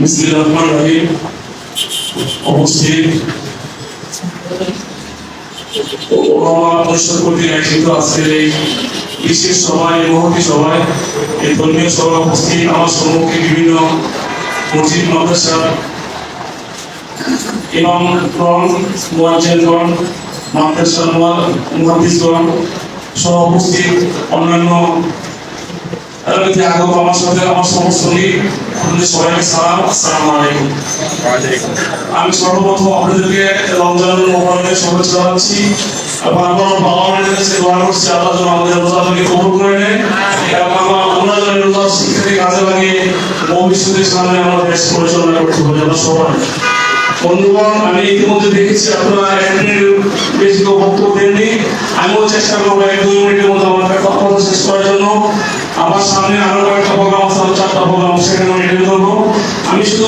বিসমিল্লাহির রহমানির রহিম। উপস্থিত পরিষদ কর্তৃক আয়োজিত আজকের এই বিশেষ সভায়, মহতী সভায়, এই ধর্মীয় সভায় উপস্থিত আমার সম্মুখে বিভিন্ন মসজিদ, মাদ্রাসা, ইমামগণ, মুয়াজ্জিনগণ, মাদ্রাসা মুহাদ্দিসগণ সহ উপস্থিত অন্যান্য আমার সাথে আমার সমস্ত সবাইকে সালাম, আসসালামু আলাইকুম। আমি সর্বপ্রথম আপনাদেরকে রমজানুল মুবারকের শুভেচ্ছা জানাচ্ছি এবং আমার বাবা মায়ের কাছে দোয়া করছি আল্লাহ যেন আমাদের রোজাটাকে কবুল করে নেয় এবং আমরা যেন রোজা শিক্ষাকে কাজে লাগিয়ে ভবিষ্যতের সামনে আমরা দেশ পরিচালনা করতে পারি আমরা সবাই। বন্ধুগণ, আমি ইতিমধ্যে দেখেছি আপনারা 1 মিনিটের বেশি বক্তব্য দেননি। আমিও চেষ্টা করবো 1-2 মিনিটের মধ্যে আমার কথা শেষ করার জন্য। আমার সামনে আরো কয়েকটা প্রোগ্রাম আছে, 4টা প্রোগ্রাম, সেখানে আমি অ্যাটেন্ড করবো। আমি শুধু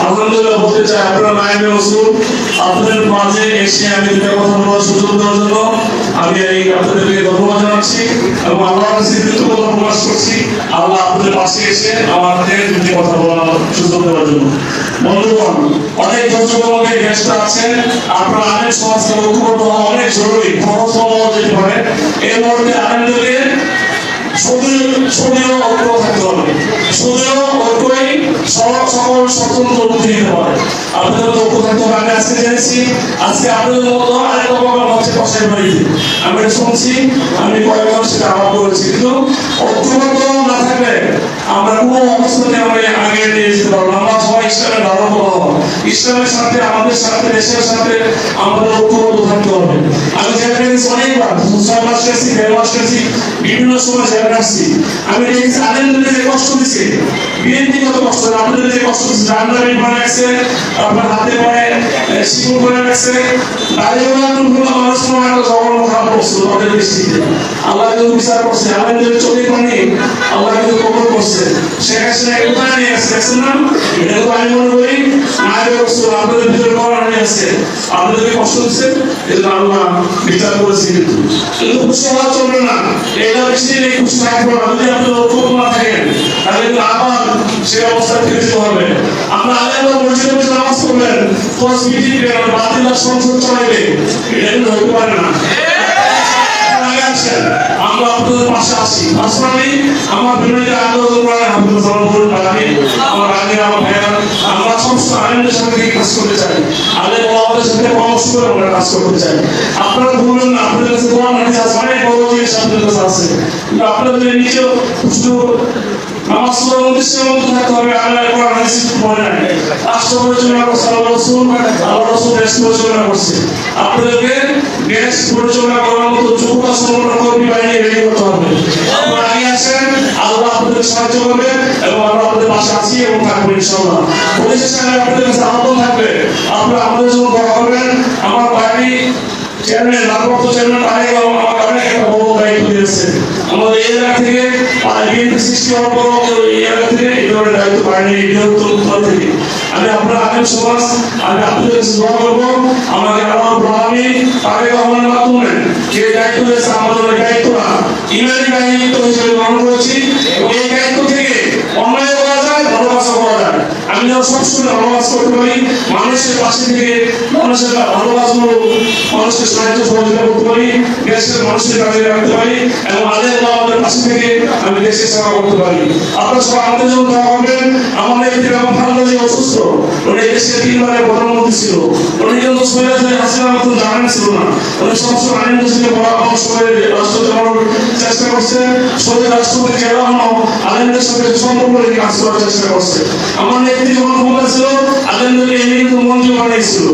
আলহামদুলিল্লাহ বলতে চাই আপনারা নায়েবে রাসূল আপনাদের মাঝে এসে আমি দুটো কথা বলার সুযোগ দেওয়ার জন্য আমি আপনাদেরকে ধন্যবাদ জানাচ্ছি এবং আল্লাহর কাছে কৃতজ্ঞতা প্রকাশ করছি আল্লাহ আপনাদের পাশে এসে আমাদের দুটো কথা বলার সুযোগ দেওয়ার জন্য। বন্ধুগণ, অনেক দর্শকের গেস্ট আছেন, আপনারা আলেম সমাজকে ঐক্যবদ্ধ হওয়া অনেক জরুরি। খরচ কমানো যেতে পারে এর মধ্যে আলেমদেরকে সদীয় ঐক্য থাকতে হবে। সদীয় ঐক্যই সকল স্বতন্ত্র বুদ্ধি দিতে পারে। আপনাদের ঐক্য থাকতে হবে। আমি আজকে জেনেছি আজকে আপনাদের মতো আরেকটা প্রোগ্রাম হচ্ছে কষাই বাড়িতে, আমি এটা শুনছি, আমি কয়েকবার সেটা আলাপ করেছি। কিন্তু ঐক্যবদ্ধ না থাকলে আমরা কোনো অবস্থাতে আমরা আগে নিয়ে যেতে পারবো না। আমরা সবাই ইসলামের ধারণ করবো, ইসলামের সাথে আমাদের সাথে দেশের সাথে আমাদের ঐক্যবদ্ধ থাকতে হবে। আমি যেখানে অনেকবার 6 মাস গেছি, 1.5 মাস গেছি, বিভিন্ন সময় জায়গা আসছি, আমি দেখেছি আলেমদের যে কষ্ট দিচ্ছে, বিএনপি কত কষ্ট, আপনাদের যে কষ্ট দিচ্ছে, জান্নারি করে রাখছে, আপনার হাতে পায়ে শিকল করে রাখছে, দাঁড়িয়ে মানুষ জগন্ন খারাপ করছে তাদের দৃষ্টিতে। আল্লাহ কিন্তু বিচার করছে, আলেমদের চোখে পানি আল্লাহ কিন্তু কবর করছে। শেখ হাসিনা কোথায় নিয়ে আসছে দেখছেন না? এটা তো আমি মনে করি নায়েবে রাসূল আপনাদের ভিতরে করার নিয়ে আসছে, আপনাদেরকে কষ্ট দিচ্ছে, এটা আল্লাহ বিচার করেছে। কিন্তু খুশি হওয়া চলবে না, এটা বেশি দিন খুশি থাকবো না। যদি আপনাদের ঐক্য না থাকেন তাহলে কিন্তু আবার সে অবস্থা ফিরে যেতে হবে। আমরা আলেমরা মসজিদে বসে নামাজ পড়বেন, তসবিহ দিবেন, বাতিল সংসদ চালাইবে, এটা কিন্তু হতে পারে না। আমরা আপনাদের পাশে আছি। পার্সোনালি আমার বিরোধী আন্দোলন করেন আমার আগে আমার ভাইয়েরা, আমরা সমস্ত আলেমদের সাথে কাজ করতে চাই, আলেম ওলামাদের সাথে পরামর্শ করে আমরা কাজ করতে চাই। আপনারা বলবেন না আপনাদের কাছে কোরআন হাদিস আছে, অনেক বড় জিনিস আপনাদের কাছে আছে, কিন্তু আপনাদের নিজেও শুধু নামাজ পড়ার উদ্দেশ্যের মধ্যে থাকতে হবে। আল্লাহ কোরআন হাদিস পড়ে নাই, রাষ্ট্র পরিচালনা করছে আল্লাহ রাসূল, আল্লাহ রাসূল দেশ পরিচালনা করছে। আপনাদেরকে দেশ পরিচালনা করার মতো যোগ্যতা সম্পন্ন কর্মী বাহিনী রেডি করতে হবে। আপনারা আগে আসেন, আল্লাহ আপনাদের সাহায্য করবে এবং আমরা আপনাদের পাশে আছি এবং থাকবো ইনশাআল্লাহ। পরিশেষে আমি আপনাদের কাছে আহ্বান থাকবে, আপনারা আমাদের জন্য দোয়া করবেন। আমার বাড়ি চেয়ারম্যান ভারপ্রাপ্ত চেয়ারম্যান তারেক আমাকে অনেক একটা বড় দায়িত্ব দিয়েছে। আমাদের এই এলাকা থেকে বিএনপি সৃষ্টি হওয়ার পর এই এলাকা থেকে এই ধরনের দায়িত্ব পাইনি, এই বৃহত্তর থেকে। আমি আপনার আলেম সমাজ, আমি আপনাদের কাছে দোয়া করবো আমাকে আল্লাহ প্রণামী তারেক রহমানের মাধ্যমে যে দায়িত্ব দিয়েছে আমাদের ওই দায়িত্ব না, ইমানি দায়িত্ব হিসেবে গ্রহণ করেছি এবং এই দায়িত্ব থেকে অন্যায় করা যায়, ভালো কাজও করা যায়। আমি যেন সবসময় ভালো কাজ করতে পারি, মানুষের পাশে থেকে মানুষের ভালো কাজগুলো মানুষকে সাহায্য সহযোগিতা করতে পারি, দেশের মানুষের কাজে রাখতে পারি এবং আলেম ওলামাদের পাশে থেকে আমি দেশের সেবা করতে পারি। আপনারা সবাই আমাদের জন্য দোয়া করবেন। আমাদের বেগম খালেদা জিয়া অসুস্থ, উনি দেশের 3 বারের প্রধানমন্ত্রী ছিল, উনি কিন্তু সৈয়দ হাসিনার মতন জানেন ছিল না, উনি সবসময় আলেমদের সাথে পরামর্শ করে রাষ্ট্র চালানোর চেষ্টা করছে। শহীদ রাষ্ট্রপতি জিয়া আলেমদের সাথে সম্পর্ক রেখে কাজ করার চেষ্টা করছে। আমার নেত্রী যখন ক্ষমতা ছিল আলেমদেরকে এনে কিন্তু মন্ত্রী বানিয়েছিল।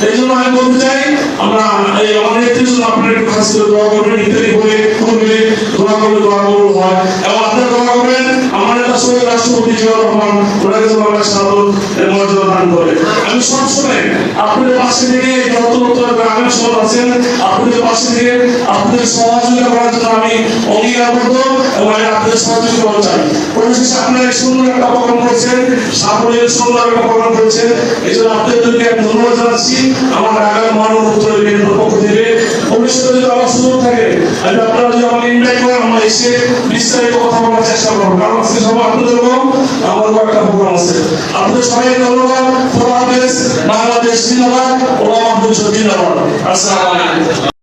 এই জন্য আমি বলতে চাই আমরা এই আমার নেত্রীর জন্য আপনারা একটু খাস করে দোয়া করবেন, ইত্যাদি করে করবে দোয়া করলে দোয়া কবুল হয় এবং আপনারা দোয়া করবেন আমার নেতা শহীদ রাষ্ট্রপতি জিয়া রহমান ওনাকে যেন আল্লাহ সাদর মর্যাদা দান করে। আমি সবসময় আপনাদের পাশে থেকে যত গ্রামের সমাজ আছেন আপনাদের পাশে থেকে আপনাদের সহযোগিতা করার জন্য আমি অঙ্গীকারবদ্ধ এবং আমি আপনাদের সহযোগিতা করতে চাই। পরিশেষে আপনারা এই সুন্দর একটা প্রোগ্রাম করছেন, সাফল্যের সুন্দর একটা প্রোগ্রাম করছেন, এই জন্য আপনাদেরকে আমি ধন্যবাদ জানাচ্ছি। আমার ঢাকার মহানগর উত্তর বিএনপির পক্ষ থেকে ভবিষ্যতে যদি আমার সুযোগ থাকে আপনারা যদি আমাকে ইনভাইট করেন আমরা এসে বিস্তারিত কথা বলার চেষ্টা করবো, কারণ আজকে সবাই আপনাদের আমার একটা প্রোগ্রাম আছে। আপনাদের সবাইকে ধন্যবাদ। খোদা হাফেজ। বাংলাদেশ জিন্দাবাদ। ওলামা পরিষদ জিন্দাবাদ। আসসালামু আলাইকুম।